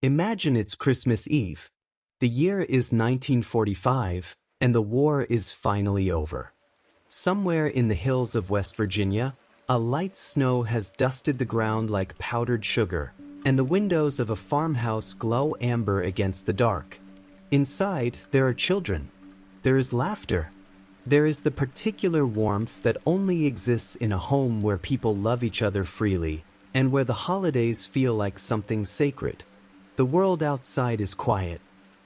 Imagine it's Christmas Eve. The year is 1945, and the war is finally over. Somewhere in the hills of West Virginia, a light snow has dusted the ground like powdered sugar, and the windows of a farmhouse glow amber against the dark. Inside, there are children. There is laughter. There is the particular warmth that only exists in a home where people love each other freely, and where the holidays feel like something sacred. The world outside is quiet.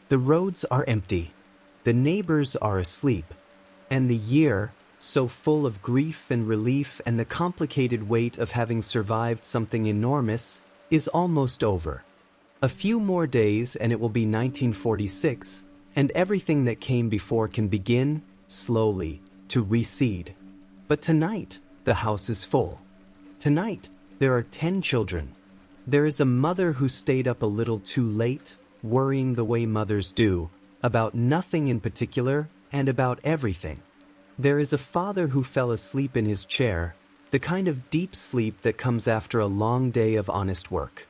The roads are empty. The neighbors are asleep. And the year, so full of grief and relief and the complicated weight of having survived something enormous, is almost over. A few more days and it will be 1946, and everything that came before can begin, slowly, to recede. But tonight, the house is full. Tonight, there are 10 children. There is a mother who stayed up a little too late, worrying the way mothers do, about nothing in particular and about everything. There is a father who fell asleep in his chair, the kind of deep sleep that comes after a long day of honest work.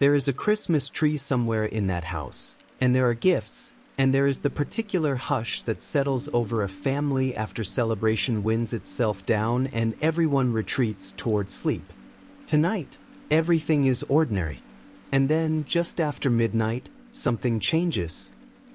There is a Christmas tree somewhere in that house, and there are gifts, and there is the particular hush that settles over a family after celebration winds itself down and everyone retreats toward sleep. Tonight, everything is ordinary. And then, just after midnight, something changes.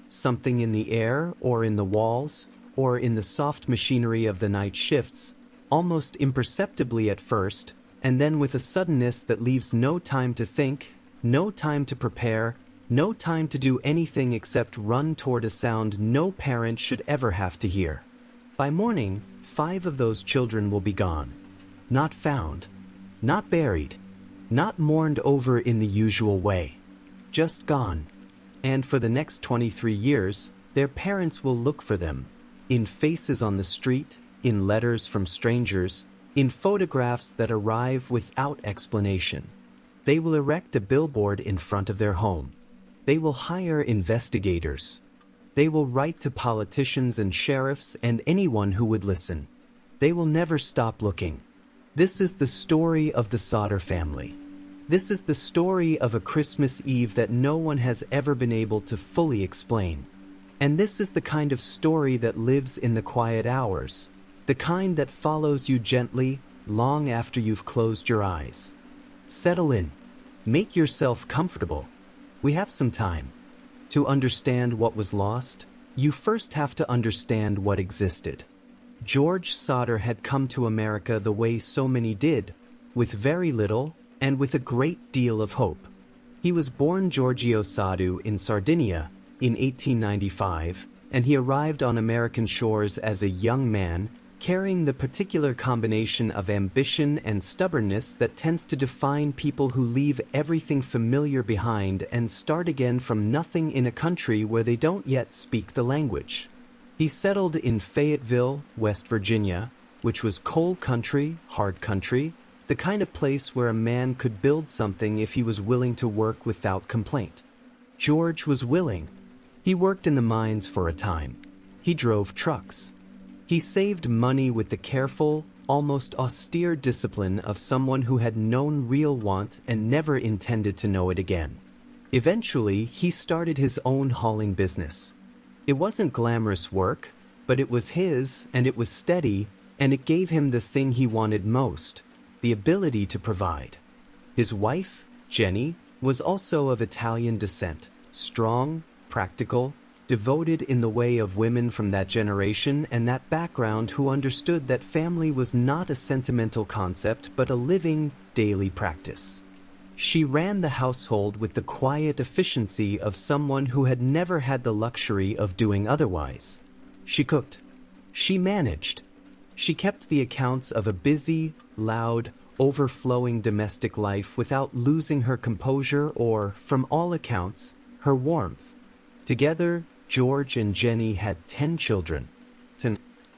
Something in the air, or in the walls, or in the soft machinery of the night shifts, almost imperceptibly at first, and then with a suddenness that leaves no time to think, no time to prepare, no time to do anything except run toward a sound no parent should ever have to hear. By morning, 5 of those children will be gone. Not found. Not buried. Not mourned over in the usual way. Just gone. And for the next 23 years, their parents will look for them. In faces on the street, in letters from strangers, in photographs that arrive without explanation. They will erect a billboard in front of their home. They will hire investigators. They will write to politicians and sheriffs and anyone who would listen. They will never stop looking. This is the story of the Sodder family. This is the story of a Christmas Eve that no one has ever been able to fully explain. And this is the kind of story that lives in the quiet hours, the kind that follows you gently, long after you've closed your eyes. Settle in. Make yourself comfortable. We have some time. To understand what was lost, you first have to understand what existed. George Sodder had come to America the way so many did, with very little and with a great deal of hope. He was born Giorgio Sodder in Sardinia in 1895, and he arrived on American shores as a young man, carrying the particular combination of ambition and stubbornness that tends to define people who leave everything familiar behind and start again from nothing in a country where they don't yet speak the language. He settled in Fayetteville, West Virginia, which was coal country, hard country, the kind of place where a man could build something if he was willing to work without complaint. George was willing. He worked in the mines for a time. He drove trucks. He saved money with the careful, almost austere discipline of someone who had known real want and never intended to know it again. Eventually, he started his own hauling business. It wasn't glamorous work, but it was his, and it was steady, and it gave him the thing he wanted most, the ability to provide. His wife, Jennie, was also of Italian descent, strong, practical, devoted in the way of women from that generation and that background who understood that family was not a sentimental concept but a living, daily practice. She ran the household with the quiet efficiency of someone who had never had the luxury of doing otherwise. She cooked. She managed. She kept the accounts of a busy, loud, overflowing domestic life without losing her composure or, from all accounts, her warmth. Together, George and Jennie had 10 children.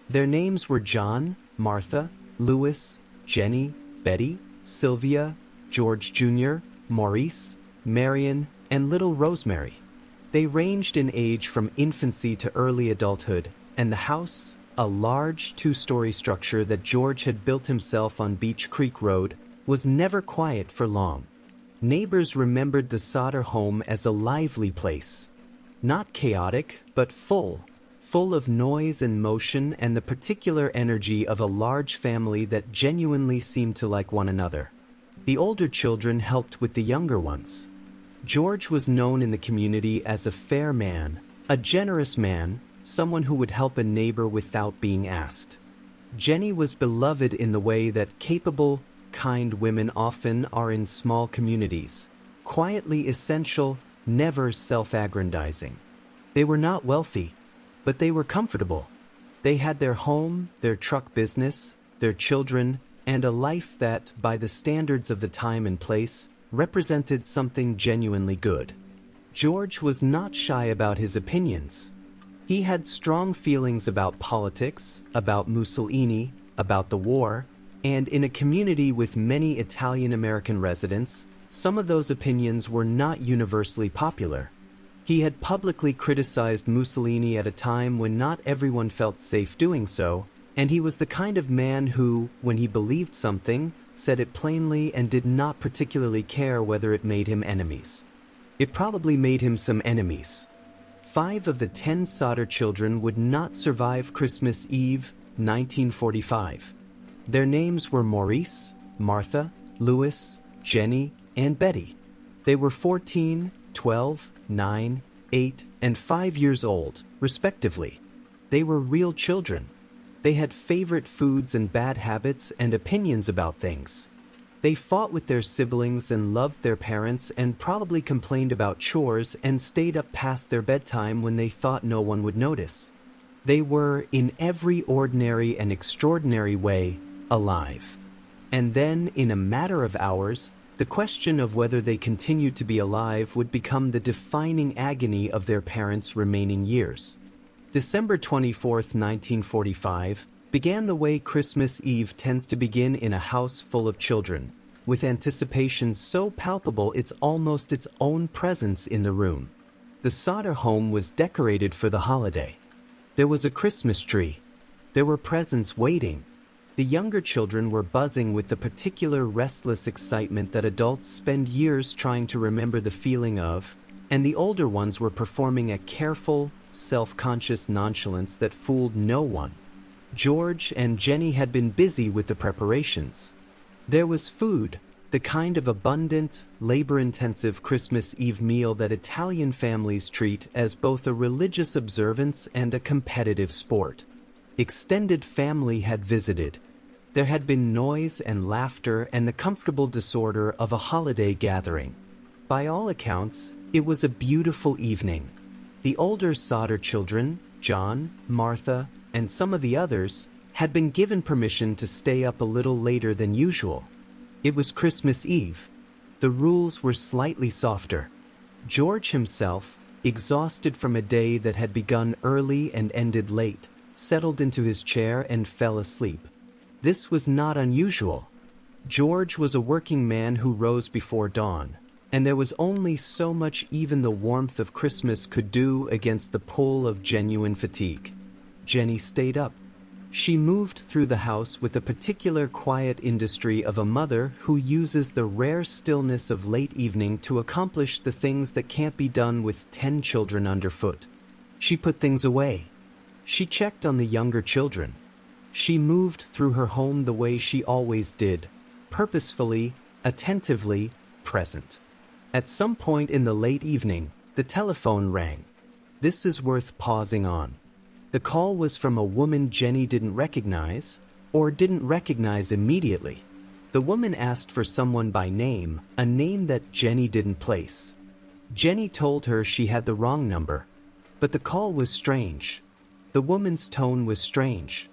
Their names were John, Martha, Louis, Jennie, Betty, Sylvia, George Jr., Maurice, Marion, and little Rosemary. They ranged in age from infancy to early adulthood, and the house, a large 2-story structure that George had built himself on Beach Creek Road, was never quiet for long. Neighbors remembered the Sodder home as a lively place. Not chaotic, but full of noise and motion and the particular energy of a large family that genuinely seemed to like one another. The older children helped with the younger ones. George was known in the community as a fair man, a generous man, someone who would help a neighbor without being asked. Jennie was beloved in the way that capable, kind women often are in small communities, quietly essential, never self-aggrandizing. They were not wealthy, but they were comfortable. They had their home, their truck business, their children, and a life that, by the standards of the time and place, represented something genuinely good. George was not shy about his opinions. He had strong feelings about politics, about Mussolini, about the war, and in a community with many Italian-American residents, some of those opinions were not universally popular. He had publicly criticized Mussolini at a time when not everyone felt safe doing so, and he was the kind of man who, when he believed something, said it plainly and did not particularly care whether it made him enemies. It probably made him some enemies. 5 of the 10 Sodder children would not survive Christmas Eve, 1945. Their names were Maurice, Martha, Louis, Jennie, and Betty. They were 14, 12, 9, 8, and 5 years old, respectively. They were real children. They had favorite foods and bad habits and opinions about things. They fought with their siblings and loved their parents and probably complained about chores and stayed up past their bedtime when they thought no one would notice. They were, in every ordinary and extraordinary way, alive. And then, in a matter of hours, the question of whether they continued to be alive would become the defining agony of their parents' remaining years. December 24, 1945, began the way Christmas Eve tends to begin in a house full of children, with anticipation so palpable it's almost its own presence in the room. The Sodder home was decorated for the holiday. There was a Christmas tree. There were presents waiting. The younger children were buzzing with the particular restless excitement that adults spend years trying to remember the feeling of, and the older ones were performing a careful, self-conscious nonchalance that fooled no one. George and Jennie had been busy with the preparations. There was food, the kind of abundant, labor-intensive Christmas Eve meal that Italian families treat as both a religious observance and a competitive sport. Extended family had visited. There had been noise and laughter and the comfortable disorder of a holiday gathering. By all accounts, it was a beautiful evening. The older Sodder children, John, Martha, and some of the others, had been given permission to stay up a little later than usual. It was Christmas Eve. The rules were slightly softer. George himself, exhausted from a day that had begun early and ended late, settled into his chair and fell asleep. This was not unusual. George was a working man who rose before dawn, and there was only so much even the warmth of Christmas could do against the pull of genuine fatigue. Jennie stayed up. She moved through the house with the particular quiet industry of a mother who uses the rare stillness of late evening to accomplish the things that can't be done with 10 children underfoot. She put things away. She checked on the younger children. She moved through her home the way she always did, purposefully, attentively, present. At some point in the late evening, the telephone rang. This is worth pausing on. The call was from a woman Jennie didn't recognize, or didn't recognize immediately. The woman asked for someone by name, a name that Jennie didn't place. Jennie told her she had the wrong number, but the call was strange. The woman's tone was strange.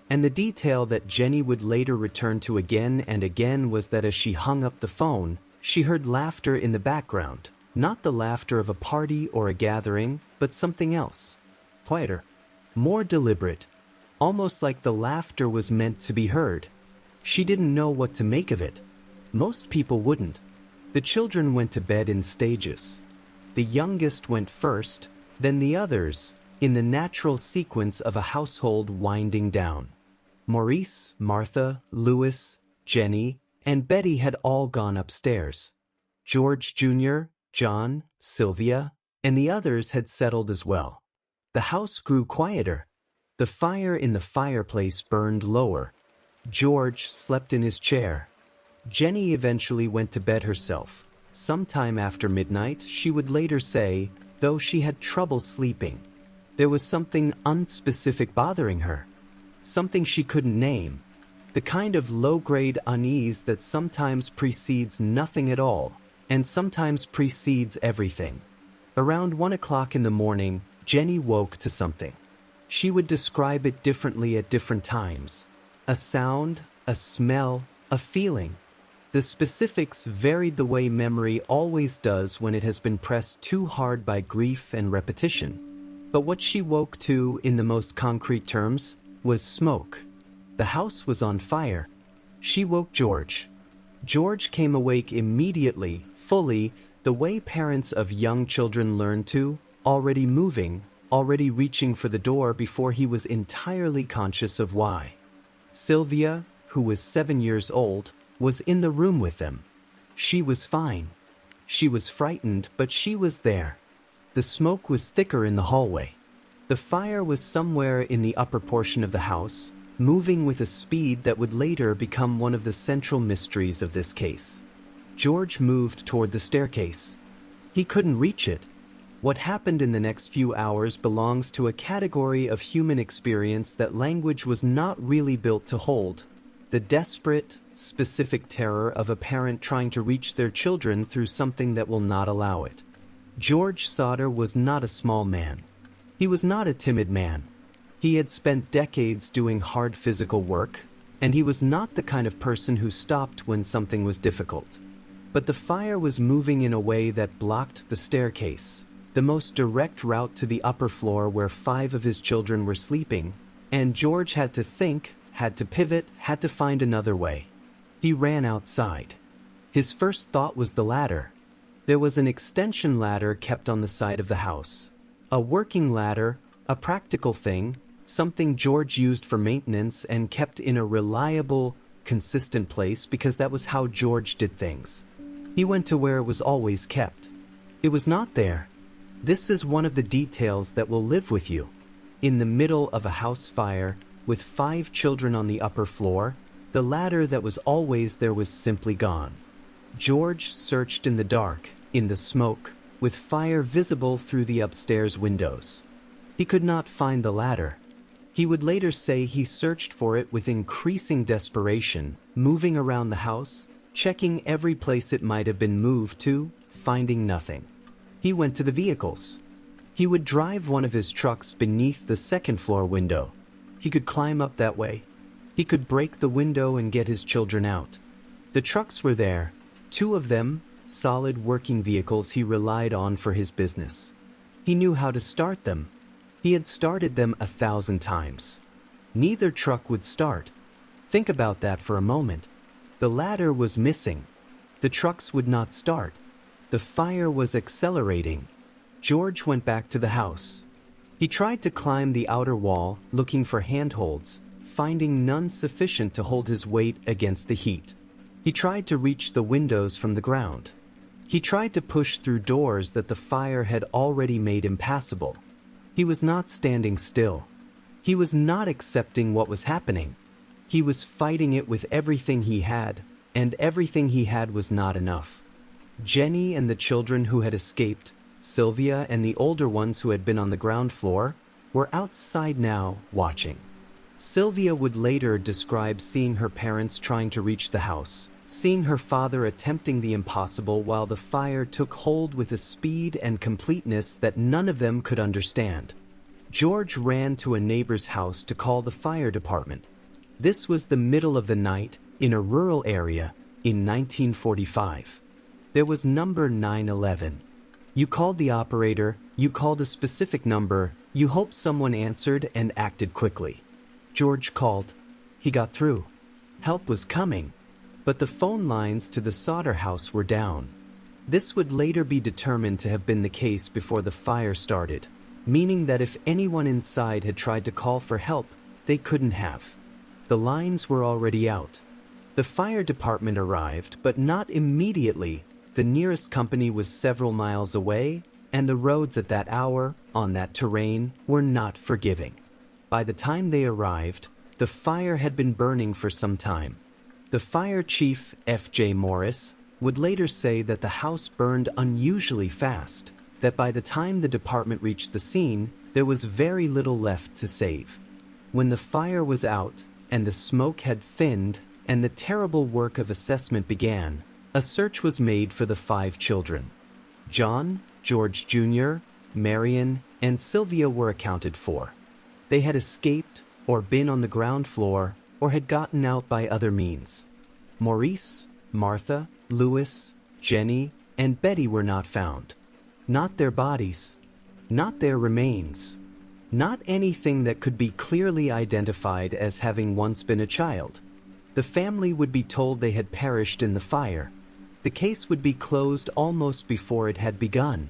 And the detail that Jennie would later return to again and again was that as she hung up the phone, she heard laughter in the background, not the laughter of a party or a gathering, but something else. Quieter. More deliberate, almost like the laughter was meant to be heard. She didn't know what to make of it. Most people wouldn't. The children went to bed in stages. The youngest went first, then the others, in the natural sequence of a household winding down. Maurice, Martha, Louis, Jennie, and Betty had all gone upstairs. George Jr., John, Sylvia, and the others had settled as well. The house grew quieter. The fire in the fireplace burned lower. George slept in his chair. Jennie eventually went to bed herself. Sometime after midnight, she would later say, though she had trouble sleeping. There was something unspecific bothering her. Something she couldn't name. The kind of low-grade unease that sometimes precedes nothing at all, and sometimes precedes everything. Around 1 o'clock in the morning, Jennie woke to something. She would describe it differently at different times. A sound, a smell, a feeling. The specifics varied the way memory always does when it has been pressed too hard by grief and repetition. But what she woke to, in the most concrete terms, was smoke. The house was on fire. She woke George. George came awake immediately, fully, the way parents of young children learn to, already moving, already reaching for the door before he was entirely conscious of why. Sylvia, who was 7 years old, was in the room with them. She was fine. She was frightened, but she was there. The smoke was thicker in the hallway. The fire was somewhere in the upper portion of the house, moving with a speed that would later become one of the central mysteries of this case. George moved toward the staircase. He couldn't reach it. What happened in the next few hours belongs to a category of human experience that language was not really built to hold. The desperate, specific terror of a parent trying to reach their children through something that will not allow it. George Sodder was not a small man. He was not a timid man. He had spent decades doing hard physical work, and he was not the kind of person who stopped when something was difficult. But the fire was moving in a way that blocked the staircase, the most direct route to the upper floor where 5 of his children were sleeping, and George had to think, had to pivot, had to find another way. He ran outside. His first thought was the ladder. There was an extension ladder kept on the side of the house. A working ladder, a practical thing, something George used for maintenance and kept in a reliable, consistent place because that was how George did things. He went to where it was always kept. It was not there. This is one of the details that will live with you. In the middle of a house fire, with 5 children on the upper floor, the ladder that was always there was simply gone. George searched in the dark, in the smoke, with fire visible through the upstairs windows. He could not find the ladder. He would later say he searched for it with increasing desperation, moving around the house, checking every place it might have been moved to, finding nothing. He went to the vehicles. He would drive one of his trucks beneath the second-floor window. He could climb up that way. He could break the window and get his children out. The trucks were there, 2 of them, solid working vehicles he relied on for his business. He knew how to start them. He had started them 1,000 times. Neither truck would start. Think about that for a moment. The ladder was missing. The trucks would not start. The fire was accelerating. George went back to the house. He tried to climb the outer wall, looking for handholds, finding none sufficient to hold his weight against the heat. He tried to reach the windows from the ground. He tried to push through doors that the fire had already made impassable. He was not standing still. He was not accepting what was happening. He was fighting it with everything he had, and everything he had was not enough. Jennie and the children who had escaped, Sylvia and the older ones who had been on the ground floor, were outside now, watching. Sylvia would later describe seeing her parents trying to reach the house, seeing her father attempting the impossible while the fire took hold with a speed and completeness that none of them could understand. George ran to a neighbor's house to call the fire department. This was the middle of the night, in a rural area, in 1945. There was number 911. You called the operator, you called a specific number, you hoped someone answered and acted quickly. George called. He got through. Help was coming. But the phone lines to the Sodder house were down. This would later be determined to have been the case before the fire started, meaning that if anyone inside had tried to call for help, they couldn't have. The lines were already out. The fire department arrived, but not immediately. The nearest company was several miles away, and the roads at that hour, on that terrain, were not forgiving. By the time they arrived, the fire had been burning for some time. The fire chief, F.J. Maurice, would later say that the house burned unusually fast, that by the time the department reached the scene, there was very little left to save. When the fire was out, and the smoke had thinned, and the terrible work of assessment began, a search was made for the 5 children. John, George Jr., Marion, and Sylvia were accounted for. They had escaped, or been on the ground floor, or had gotten out by other means. Maurice, Martha, Louis, Jennie, and Betty were not found. Not their bodies, not their remains, not anything that could be clearly identified as having once been a child. The family would be told they had perished in the fire. The case would be closed almost before it had begun,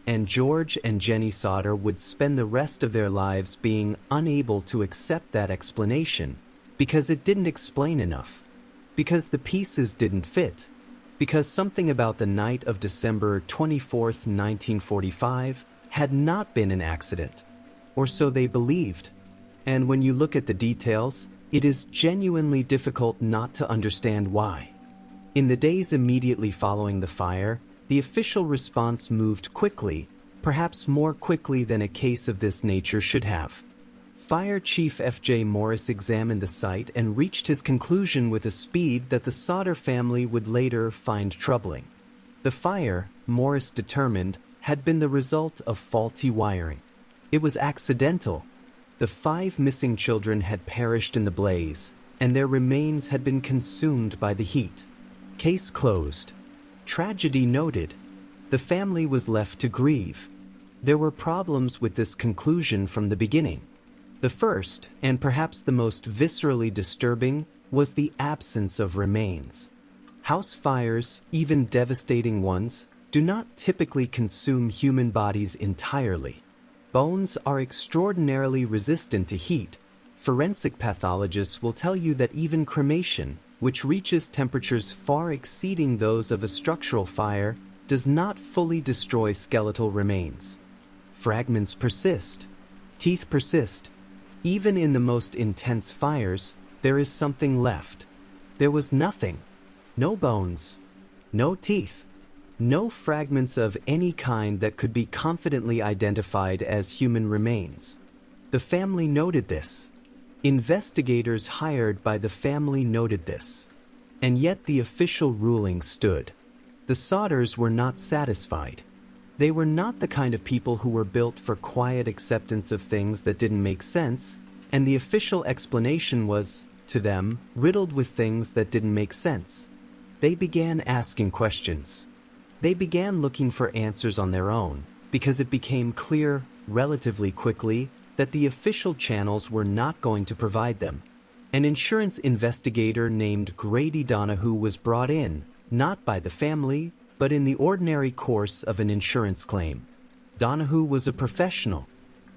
and George and Jennie Sodder would spend the rest of their lives being unable to accept that explanation because it didn't explain enough, because the pieces didn't fit, because something about the night of December 24th, 1945 had not been an accident, or so they believed. And when you look at the details, it is genuinely difficult not to understand why. In the days immediately following the fire, the official response moved quickly, perhaps more quickly than a case of this nature should have. Fire Chief F.J. Maurice examined the site and reached his conclusion with a speed that the Sodder family would later find troubling. The fire, Maurice determined, had been the result of faulty wiring. It was accidental. The 5 missing children had perished in the blaze, and their remains had been consumed by the heat. Case closed. Tragedy noted. The family was left to grieve. There were problems with this conclusion from the beginning. The first, and perhaps the most viscerally disturbing, was the absence of remains. House fires, even devastating ones, do not typically consume human bodies entirely. Bones are extraordinarily resistant to heat. Forensic pathologists will tell you that even cremation, which reaches temperatures far exceeding those of a structural fire, does not fully destroy skeletal remains. Fragments persist. Teeth persist. Even in the most intense fires, there is something left. There was nothing. No bones. No teeth. No fragments of any kind that could be confidently identified as human remains. The family noted this. Investigators hired by the family noted this. And yet the official ruling stood. The Sodders were not satisfied. They were not the kind of people who were built for quiet acceptance of things that didn't make sense, and the official explanation was, to them, riddled with things that didn't make sense. They began asking questions. They began looking for answers on their own, because it became clear, relatively quickly, that the official channels were not going to provide them. An insurance investigator named Grady Donahue was brought in, not by the family, but in the ordinary course of an insurance claim. Donahue was a professional.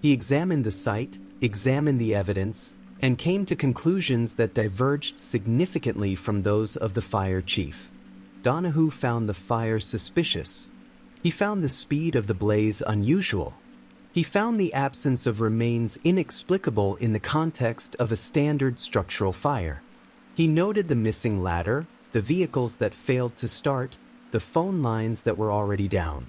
He examined the site, examined the evidence, and came to conclusions that diverged significantly from those of the fire chief. Donahue found the fire suspicious. He found the speed of the blaze unusual. He found the absence of remains inexplicable in the context of a standard structural fire. He noted the missing ladder, the vehicles that failed to start, the phone lines that were already down.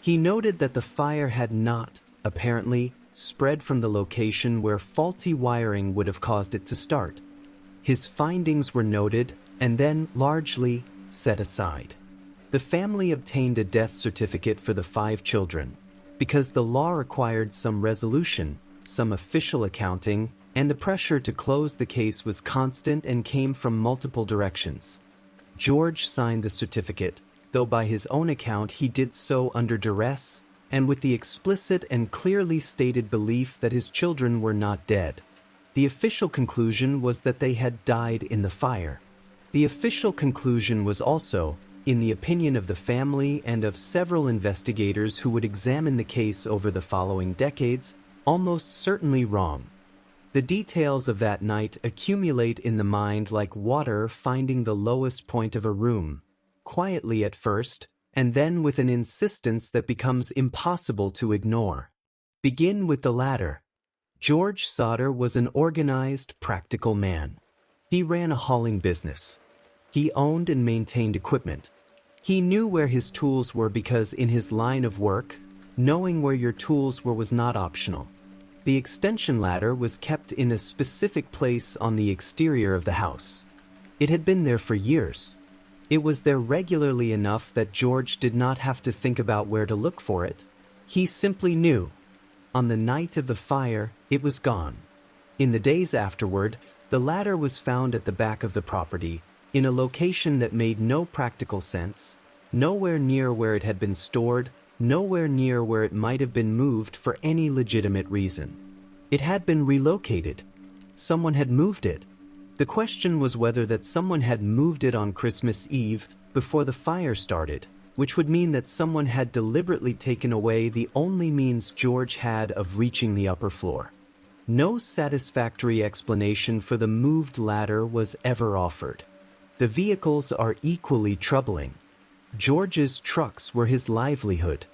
He noted that the fire had not, apparently, spread from the location where faulty wiring would have caused it to start. His findings were noted and then, largely, set aside. The family obtained a death certificate for the 5 children because the law required some resolution, some official accounting, and the pressure to close the case was constant and came from multiple directions. George signed the certificate, though by his own account he did so under duress and with the explicit and clearly stated belief that his children were not dead. The official conclusion was that they had died in the fire. The official conclusion was also, in the opinion of the family and of several investigators who would examine the case over the following decades, almost certainly wrong. The details of that night accumulate in the mind like water finding the lowest point of a room. Quietly at first, and then with an insistence that becomes impossible to ignore. Begin with the latter. George Sodder was an organized, practical man. He ran a hauling business. He owned and maintained equipment. He knew where his tools were because in his line of work, knowing where your tools were was not optional. The extension ladder was kept in a specific place on the exterior of the house. It had been there for years. It was there regularly enough that George did not have to think about where to look for it. He simply knew. On the night of the fire, it was gone. In the days afterward, the ladder was found at the back of the property, in a location that made no practical sense, nowhere near where it had been stored, nowhere near where it might have been moved for any legitimate reason. It had been relocated. Someone had moved it. The question was whether that someone had moved it on Christmas Eve before the fire started, which would mean that someone had deliberately taken away the only means George had of reaching the upper floor. No satisfactory explanation for the moved ladder was ever offered. The vehicles are equally troubling. George's trucks were his livelihood.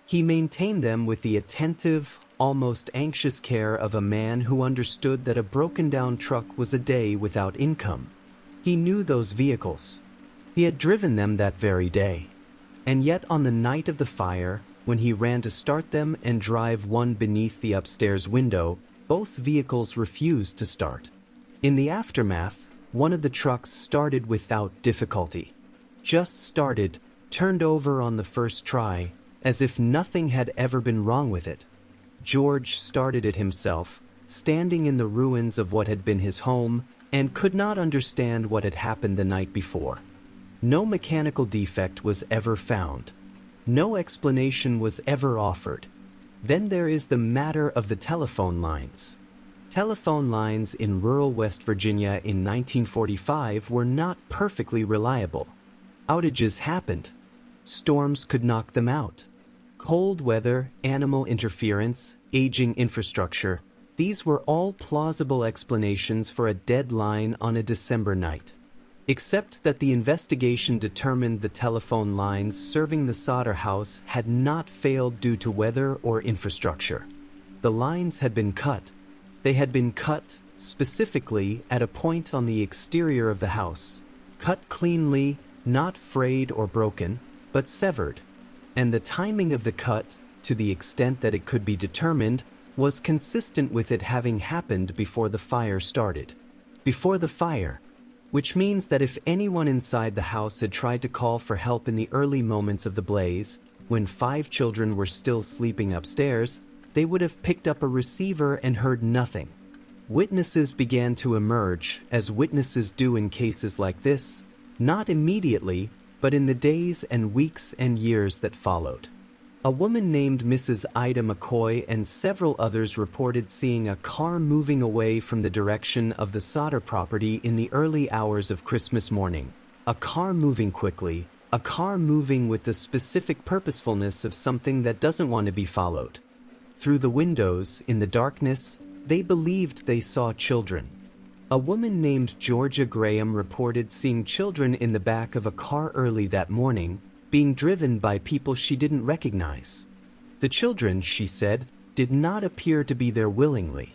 He maintained them with the attentive, almost anxious care of a man who understood that a broken-down truck was a day without income. He knew those vehicles. He had driven them that very day. And yet on the night of the fire, when he ran to start them and drive one beneath the upstairs window, both vehicles refused to start. In the aftermath, one of the trucks started without difficulty. Just started, turned over on the first try, as if nothing had ever been wrong with it. George started it himself, standing in the ruins of what had been his home, and could not understand what had happened the night before. No mechanical defect was ever found. No explanation was ever offered. Then there is the matter of the telephone lines. Telephone lines in rural West Virginia in 1945 were not perfectly reliable. Outages happened. Storms could knock them out. Cold weather, animal interference, aging infrastructure, these were all plausible explanations for a dead line on a December night. Except that the investigation determined the telephone lines serving the Sodder house had not failed due to weather or infrastructure. The lines had been cut. They had been cut, specifically, at a point on the exterior of the house. Cut cleanly, not frayed or broken, but severed. And the timing of the cut, to the extent that it could be determined, was consistent with it having happened before the fire started. Before the fire, which means that if anyone inside the house had tried to call for help in the early moments of the blaze, when 5 children were still sleeping upstairs, they would have picked up a receiver and heard nothing. Witnesses began to emerge, as witnesses do in cases like this, not immediately, but in the days and weeks and years that followed. A woman named Mrs. Ida McCoy and several others reported seeing a car moving away from the direction of the Sodder property in the early hours of Christmas morning. A car moving quickly, a car moving with the specific purposefulness of something that doesn't want to be followed. Through the windows, in the darkness, they believed they saw children. A woman named Georgia Graham reported seeing children in the back of a car early that morning, being driven by people she didn't recognize. The children, she said, did not appear to be there willingly.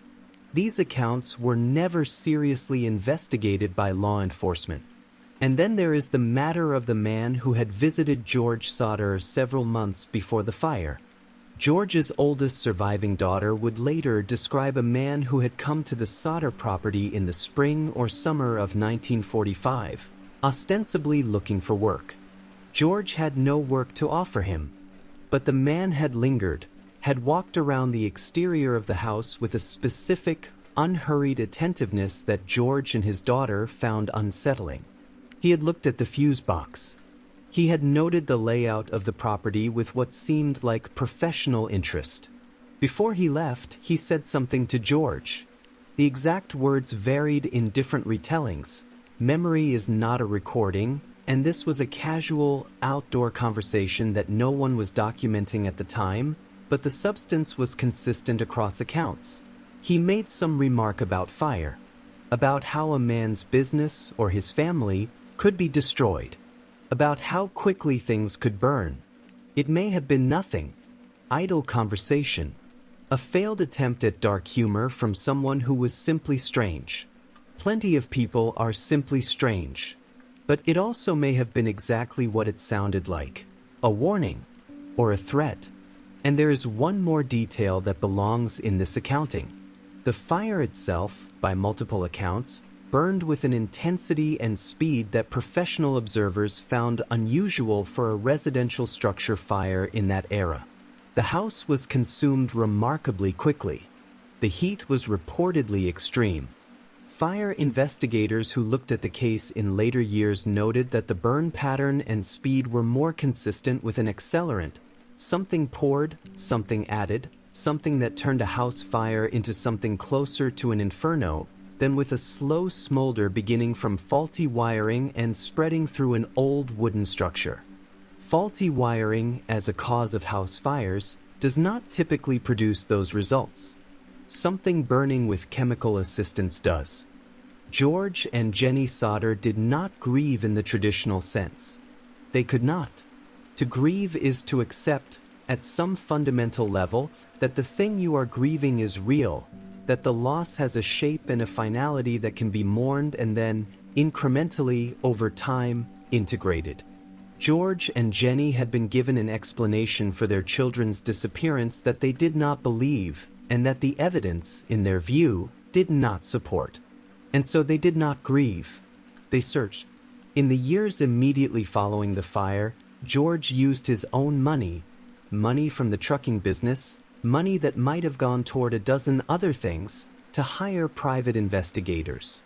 These accounts were never seriously investigated by law enforcement. And then there is the matter of the man who had visited George Sodder several months before the fire. George's oldest surviving daughter would later describe a man who had come to the Sodder property in the spring or summer of 1945, ostensibly looking for work. George had no work to offer him, but the man had lingered, had walked around the exterior of the house with a specific, unhurried attentiveness that George and his daughter found unsettling. He had looked at the fuse box. He had noted the layout of the property with what seemed like professional interest. Before he left, he said something to George. The exact words varied in different retellings. Memory is not a recording, and this was a casual, outdoor conversation that no one was documenting at the time, but the substance was consistent across accounts. He made some remark about fire, about how a man's business or his family could be destroyed. about how quickly things could burn. It may have been nothing. Idle conversation. A failed attempt at dark humor from someone who was simply strange. Plenty of people are simply strange. But it also may have been exactly what it sounded like. A warning. Or a threat. And there is one more detail that belongs in this accounting. The fire itself, by multiple accounts, burned with an intensity and speed that professional observers found unusual for a residential structure fire in that era. The house was consumed remarkably quickly. The heat was reportedly extreme. Fire investigators who looked at the case in later years noted that the burn pattern and speed were more consistent with an accelerant, something poured, something added, something that turned a house fire into something closer to an inferno, than with a slow smolder beginning from faulty wiring and spreading through an old wooden structure. Faulty wiring, as a cause of house fires, does not typically produce those results. Something burning with chemical assistance does. George and Jennie Sodder did not grieve in the traditional sense. They could not. To grieve is to accept, at some fundamental level, that the thing you are grieving is real, that the loss has a shape and a finality that can be mourned and then, incrementally, over time, integrated. George and Jennie had been given an explanation for their children's disappearance that they did not believe, and that the evidence, in their view, did not support. And so they did not grieve. They searched. In the years immediately following the fire, George used his own money from the trucking business, money that might have gone toward a dozen other things, to hire private investigators.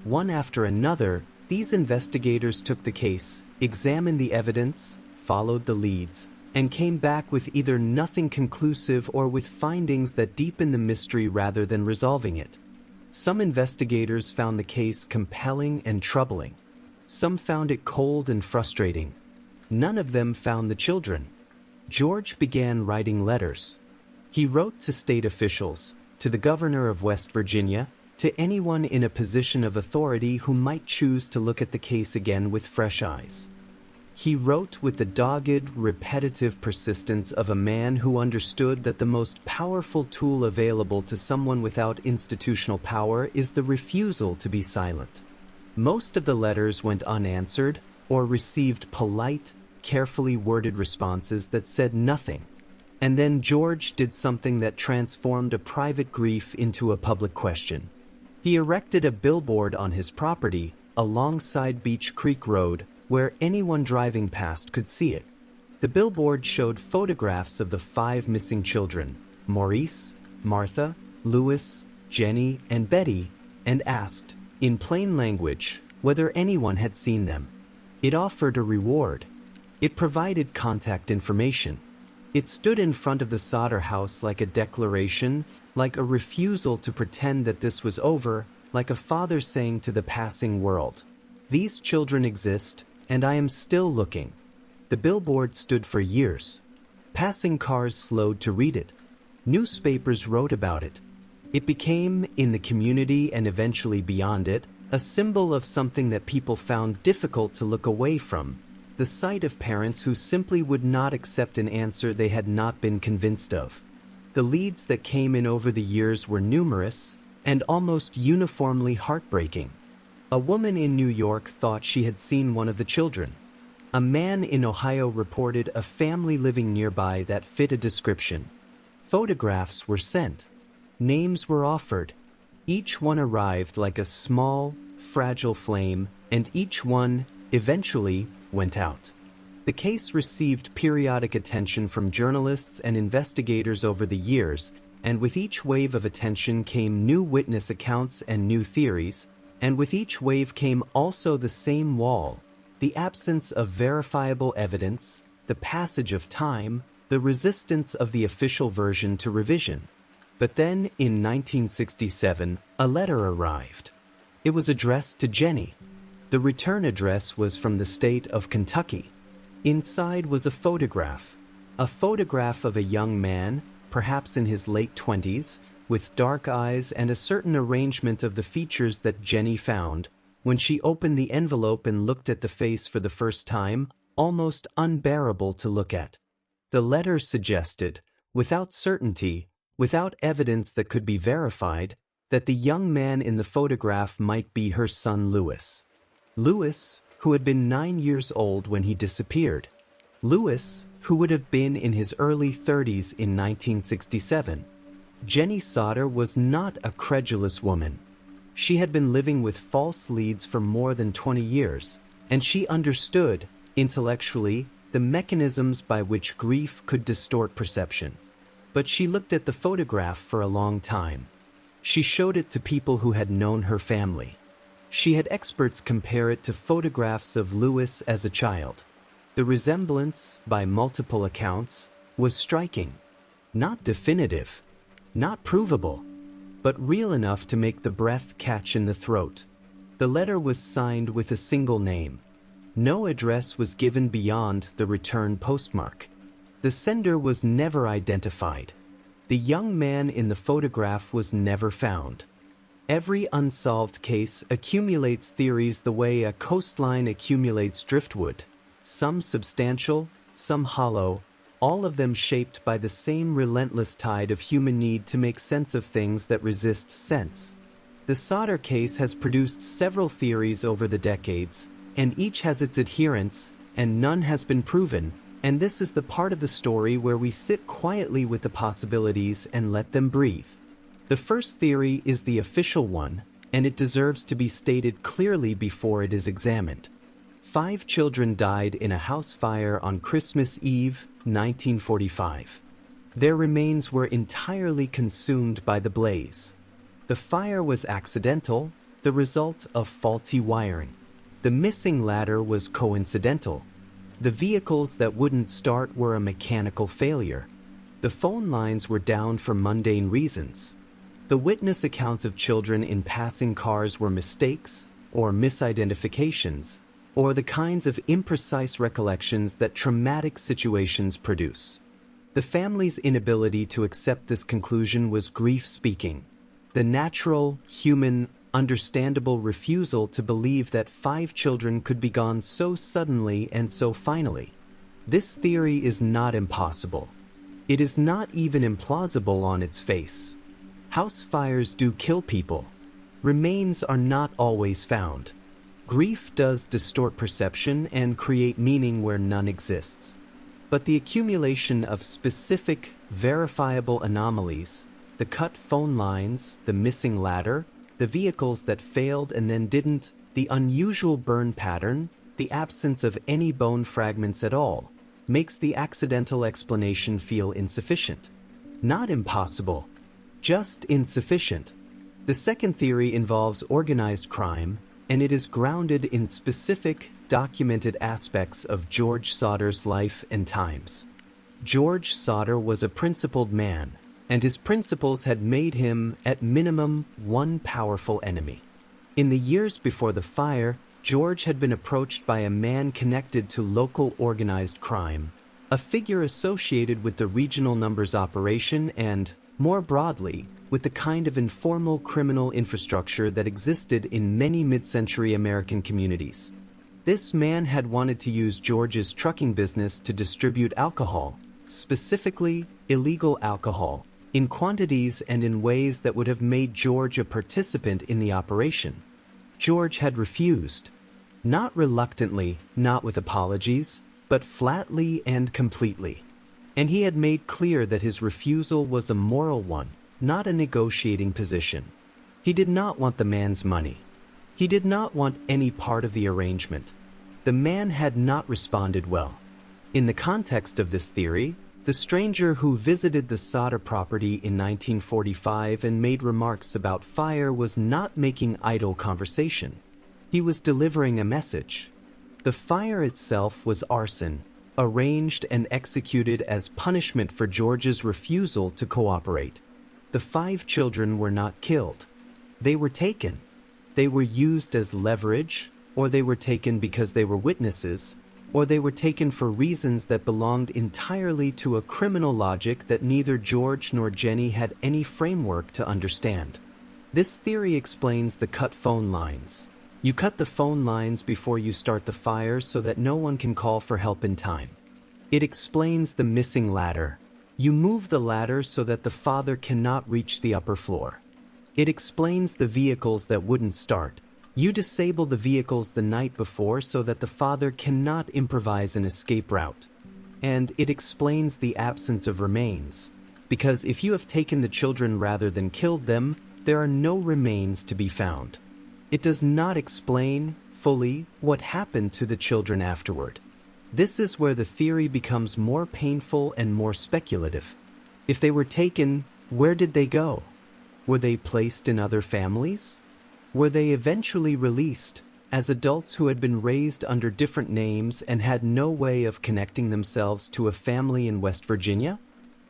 One after another, these investigators took the case, examined the evidence, followed the leads, and came back with either nothing conclusive or with findings that deepen the mystery rather than resolving it. Some investigators found the case compelling and troubling. Some found it cold and frustrating. None of them found the children. George began writing letters. He wrote to state officials, to the governor of West Virginia, to anyone in a position of authority who might choose to look at the case again with fresh eyes. He wrote with the dogged, repetitive persistence of a man who understood that the most powerful tool available to someone without institutional power is the refusal to be silent. Most of the letters went unanswered or received polite, carefully worded responses that said nothing. And then George did something that transformed a private grief into a public question. He erected a billboard on his property, alongside Beach Creek Road, where anyone driving past could see it. The billboard showed photographs of the 5 missing children, Maurice, Martha, Louis, Jennie, and Betty, and asked, in plain language, whether anyone had seen them. It offered a reward. It provided contact information. It stood in front of the Sodder house like a declaration, like a refusal to pretend that this was over, like a father saying to the passing world, "These children exist, and I am still looking." The billboard stood for years. Passing cars slowed to read it. Newspapers wrote about it. It became, in the community and eventually beyond it, a symbol of something that people found difficult to look away from, the sight of parents who simply would not accept an answer they had not been convinced of. The leads that came in over the years were numerous and almost uniformly heartbreaking. A woman in New York thought she had seen one of the children. A man in Ohio reported a family living nearby that fit a description. Photographs were sent. Names were offered. Each one arrived like a small, fragile flame, and each one, eventually, went out. The case received periodic attention from journalists and investigators over the years, and with each wave of attention came new witness accounts and new theories, and with each wave came also the same wall, the absence of verifiable evidence, the passage of time, the resistance of the official version to revision. But then, in 1967, a letter arrived. It was addressed to Jennie. The return address was from the state of Kentucky. Inside was a photograph of a young man, perhaps in his late 20s, with dark eyes and a certain arrangement of the features that Jennie found, When she opened the envelope and looked at the face for the first time, almost unbearable to look at. The letter suggested, without certainty, without evidence that could be verified, that the young man in the photograph might be her son Louis. Louis, who had been 9 years old when he disappeared. Louis, who would have been in his early 30s in 1967. Jennie Sodder was not a credulous woman. She had been living with false leads for more than 20 years, and she understood, intellectually, the mechanisms by which grief could distort perception. But she looked at the photograph for a long time. She showed it to people who had known her family. She had experts compare it to photographs of Louis as a child. The resemblance, by multiple accounts, was striking. Not definitive, not provable, but real enough to make the breath catch in the throat. The letter was signed with a single name. No address was given beyond the return postmark. The sender was never identified. The young man in the photograph was never found. Every unsolved case accumulates theories the way a coastline accumulates driftwood, some substantial, some hollow, all of them shaped by the same relentless tide of human need to make sense of things that resist sense. The Sodder case has produced several theories over the decades, and each has its adherents, and none has been proven, and this is the part of the story where we sit quietly with the possibilities and let them breathe. The first theory is the official one, and it deserves to be stated clearly before it is examined. 5 children died in a house fire on Christmas Eve, 1945. Their remains were entirely consumed by the blaze. The fire was accidental, the result of faulty wiring. The missing ladder was coincidental. The vehicles that wouldn't start were a mechanical failure. The phone lines were down for mundane reasons. The witness accounts of children in passing cars were mistakes or misidentifications, or the kinds of imprecise recollections that traumatic situations produce. The family's inability to accept this conclusion was grief speaking. The natural, human, understandable refusal to believe that 5 children could be gone so suddenly and so finally. This theory is not impossible. It is not even implausible on its face. House fires do kill people. Remains are not always found. Grief does distort perception and create meaning where none exists. But the accumulation of specific, verifiable anomalies, the cut phone lines, the missing ladder, the vehicles that failed and then didn't, the unusual burn pattern, the absence of any bone fragments at all, makes the accidental explanation feel insufficient. Not impossible, just insufficient. The second theory involves organized crime, and it is grounded in specific, documented aspects of George Sodder's life and times. George Sodder was a principled man, and his principles had made him, at minimum, one powerful enemy. In the years before the fire, George had been approached by a man connected to local organized crime, a figure associated with the regional numbers operation and, more broadly, with the kind of informal criminal infrastructure that existed in many mid-century American communities. This man had wanted to use George's trucking business to distribute alcohol, specifically illegal alcohol, in quantities and in ways that would have made George a participant in the operation. George had refused. Not reluctantly, not with apologies, but flatly and completely. And he had made clear that his refusal was a moral one, not a negotiating position. He did not want the man's money. He did not want any part of the arrangement. The man had not responded well. In the context of this theory, the stranger who visited the Sodder property in 1945 and made remarks about fire was not making idle conversation. He was delivering a message. The fire itself was arson, arranged and executed as punishment for George's refusal to cooperate. The 5 children were not killed. They were taken. They were used as leverage, or they were taken because they were witnesses, or they were taken for reasons that belonged entirely to a criminal logic that neither George nor Jennie had any framework to understand. This theory explains the cut phone lines. You cut the phone lines before you start the fire so that no one can call for help in time. It explains the missing ladder. You move the ladder so that the father cannot reach the upper floor. It explains the vehicles that wouldn't start. You disable the vehicles the night before so that the father cannot improvise an escape route. And it explains the absence of remains, because if you have taken the children rather than killed them, there are no remains to be found. It does not explain fully what happened to the children afterward. This is where the theory becomes more painful and more speculative. If they were taken, where did they go? Were they placed in other families? Were they eventually released as adults who had been raised under different names and had no way of connecting themselves to a family in West Virginia?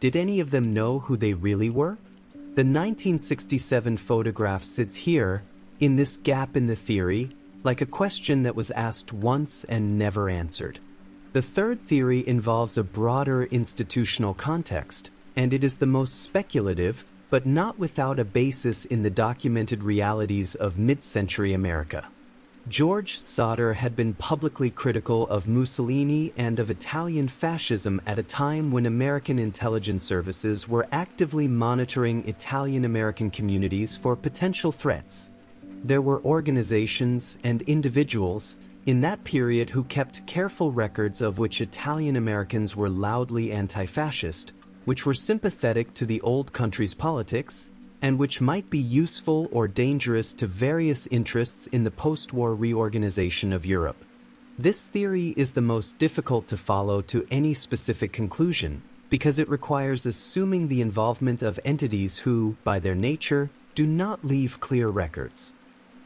Did any of them know who they really were? The 1967 photograph sits here, in this gap in the theory, like a question that was asked once and never answered. The third theory involves a broader institutional context, and it is the most speculative, but not without a basis in the documented realities of mid-century America. George Sodder had been publicly critical of Mussolini and of Italian fascism at a time when American intelligence services were actively monitoring Italian-American communities for potential threats. There were organizations and individuals in that period who kept careful records of which Italian Americans were loudly anti-fascist, which were sympathetic to the old country's politics, and which might be useful or dangerous to various interests in the post-war reorganization of Europe. This theory is the most difficult to follow to any specific conclusion, because it requires assuming the involvement of entities who, by their nature, do not leave clear records.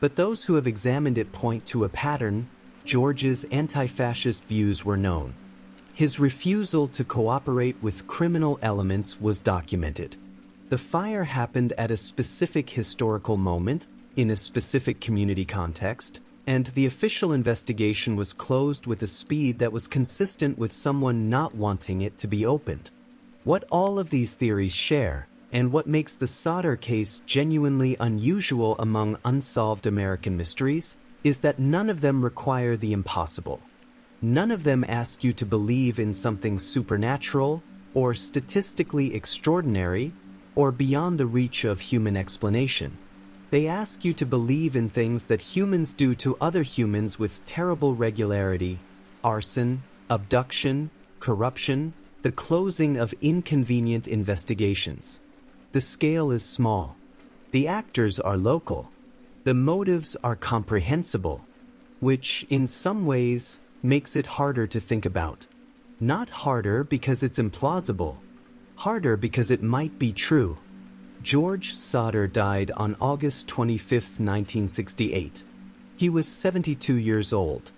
But those who have examined it point to a pattern. George's anti-fascist views were known. His refusal to cooperate with criminal elements was documented. The fire happened at a specific historical moment, in a specific community context, and the official investigation was closed with a speed that was consistent with someone not wanting it to be opened. What all of these theories share, and what makes the Sodder case genuinely unusual among unsolved American mysteries, is that none of them require the impossible. None of them ask you to believe in something supernatural, or statistically extraordinary, or beyond the reach of human explanation. They ask you to believe in things that humans do to other humans with terrible regularity: arson, abduction, corruption, the closing of inconvenient investigations. The scale is small. The actors are local. The motives are comprehensible, which, in some ways, makes it harder to think about. Not harder because it's implausible. Harder because it might be true. George Sodder died on August 25, 1968. He was 72 years old.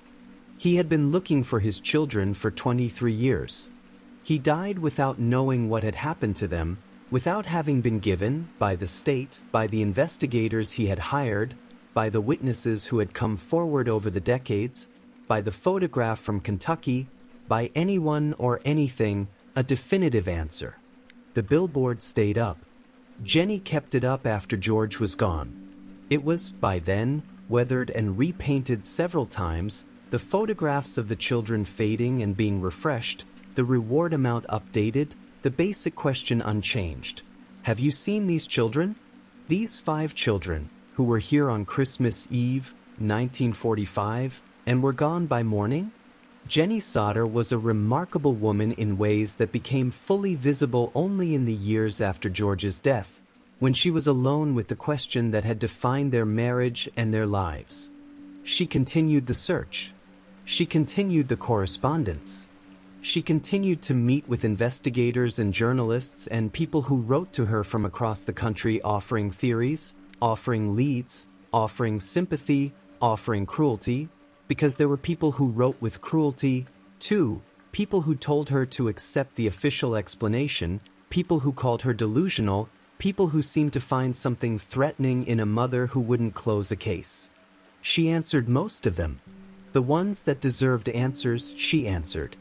He had been looking for his children for 23 years. He died without knowing what had happened to them, without having been given, by the state, by the investigators he had hired, by the witnesses who had come forward over the decades, by the photograph from Kentucky, by anyone or anything, a definitive answer. The billboard stayed up. Jennie kept it up after George was gone. It was, by then, weathered and repainted several times, the photographs of the children fading and being refreshed, the reward amount updated, the basic question unchanged. Have you seen these children? These 5 children, who were here on Christmas Eve, 1945, and were gone by morning? Jennie Sodder was a remarkable woman in ways that became fully visible only in the years after George's death, when she was alone with the question that had defined their marriage and their lives. She continued the search. She continued the correspondence. She continued to meet with investigators and journalists and people who wrote to her from across the country offering theories, offering leads, offering sympathy, offering cruelty, because there were people who wrote with cruelty, too, people who told her to accept the official explanation, people who called her delusional, people who seemed to find something threatening in a mother who wouldn't close a case. She answered most of them. The ones that deserved answers, she answered.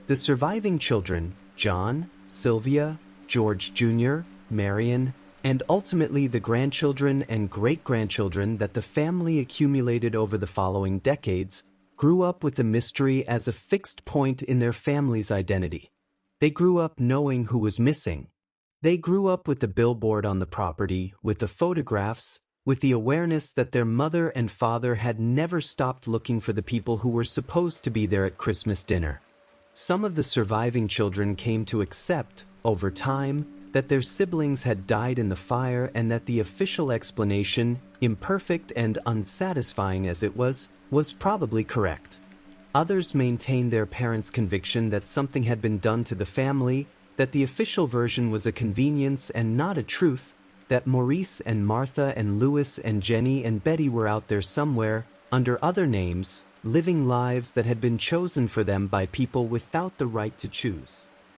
The surviving children, John, Sylvia, George Jr., Marion, and ultimately the grandchildren and great-grandchildren that the family accumulated over the following decades grew up with the mystery as a fixed point in their family's identity. They grew up knowing who was missing. They grew up with the billboard on the property, with the photographs, with the awareness that their mother and father had never stopped looking for the people who were supposed to be there at Christmas dinner. Some of the surviving children came to accept, over time, that their siblings had died in the fire and that the official explanation, imperfect and unsatisfying as it was probably correct. Others maintained their parents' conviction that something had been done to the family, that the official version was a convenience and not a truth, that Maurice and Martha and Louis and Jennie and Betty were out there somewhere, under other names, living lives that had been chosen for them by people without the right to choose.